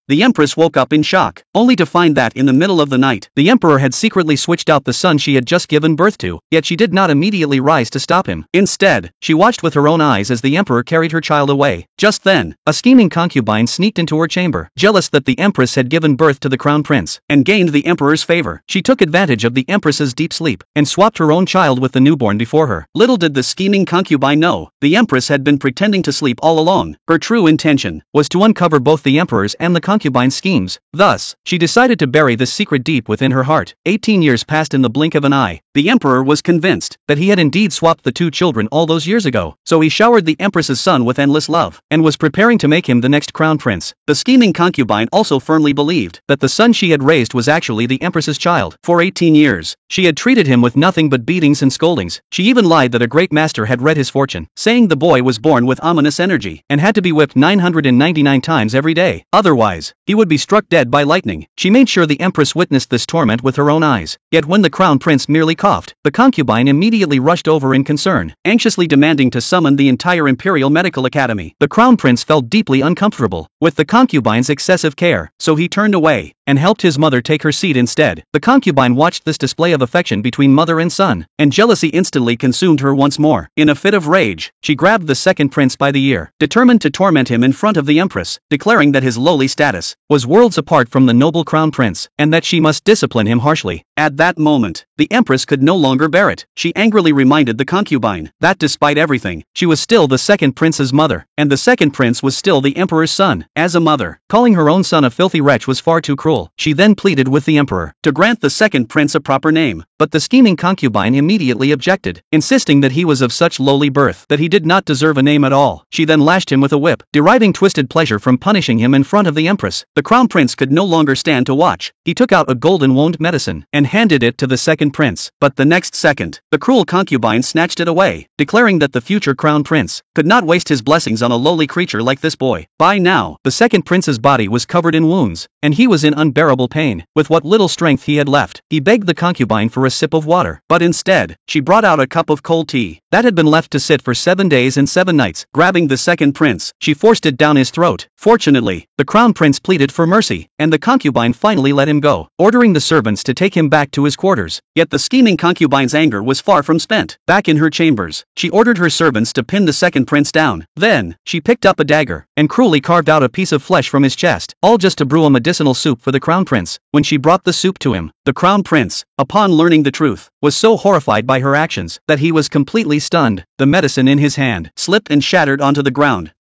the Empress woke up in shock, only to find that in the middle of the night, the Emperor had secretly switched out the son she had just given birth to, yet she did not immediately rise to stop him. Instead, she watched with her own eyes as the Emperor carried her child away. Just then, a scheming concubine sneaked into her chamber, jealous that the Empress had given birth to the Crown Prince, and gained the Emperor's favor. She took advantage of the Empress's deep sleep, and swapped her own child with the newborn before her. Little did the scheming concubine know, the Empress had been pretending to sleep all along. Her true intention was to uncover both the Emperor's and the concubine's schemes. Thus, she decided to bury this secret deep within her heart. 18 years passed in the blink of an eye. The Emperor was convinced that he had indeed swapped the two children all those years ago, so he showered the Empress's son with endless love, and was preparing to make him the next crown prince. The scheming concubine also firmly believed that the son she had raised was actually the Empress's child. For 18 years, she had treated him with nothing but beatings and scoldings. She even lied that a great master had read his fortune, saying the boy was born with ominous energy, and had to be whipped 999 times every day. Otherwise, he would be struck dead by lightning. She made sure the Empress witnessed this torment with her own eyes. Yet when the Crown Prince merely coughed, the concubine immediately rushed over in concern, anxiously demanding to summon the entire Imperial Medical Academy. The Crown Prince felt deeply uncomfortable with the concubine's excessive care, so he turned away and helped his mother take her seat instead. The concubine watched this display of affection between mother and son, and jealousy instantly consumed her once more. In a fit of rage, she grabbed the second prince by the ear, determined to torment him in front of the Empress, declaring that his lowly status was worlds apart from the noble Crown Prince, and that she must discipline him harshly. At that moment, the Empress could no longer bear it. She angrily reminded the concubine that despite everything, she was still the second prince's mother, and the second prince was still the Emperor's son. As a mother, calling her own son a filthy wretch was far too cruel. She then pleaded with the Emperor to grant the second prince a proper name, but the scheming concubine immediately objected, insisting that he was of such lowly birth that he did not deserve a name at all. She then lashed him with a whip, deriving twisted pleasure from punishing him in front of the Empress. The Crown Prince could no longer stand to watch. He took out a golden wound medicine and handed it to the second prince, but the next second, the cruel concubine snatched it away, declaring that the future Crown Prince could not waste his blessings on a lowly creature like this boy. By now, the second prince's body was covered in wounds, and he was in unbearable pain. With what little strength he had left, he begged the concubine for a sip of water, but instead, she brought out a cup of cold tea that had been left to sit for 7 days and 7 nights. Grabbing the second prince, she forced it down his throat. Fortunately, the Crown Prince pleaded for mercy, and the concubine finally let him go, ordering the servants to take him back to his quarters. Yet the scheming concubine's anger was far from spent. Back in her chambers, she ordered her servants to pin the second prince down. Then, she picked up a dagger and cruelly carved out a piece of flesh from his chest, all just to brew a medicinal soup for the Crown Prince. When she brought the soup to him, the Crown Prince, upon learning the truth, was so horrified by her actions that he was completely stunned. The medicine in his hand slipped and shattered onto the ground.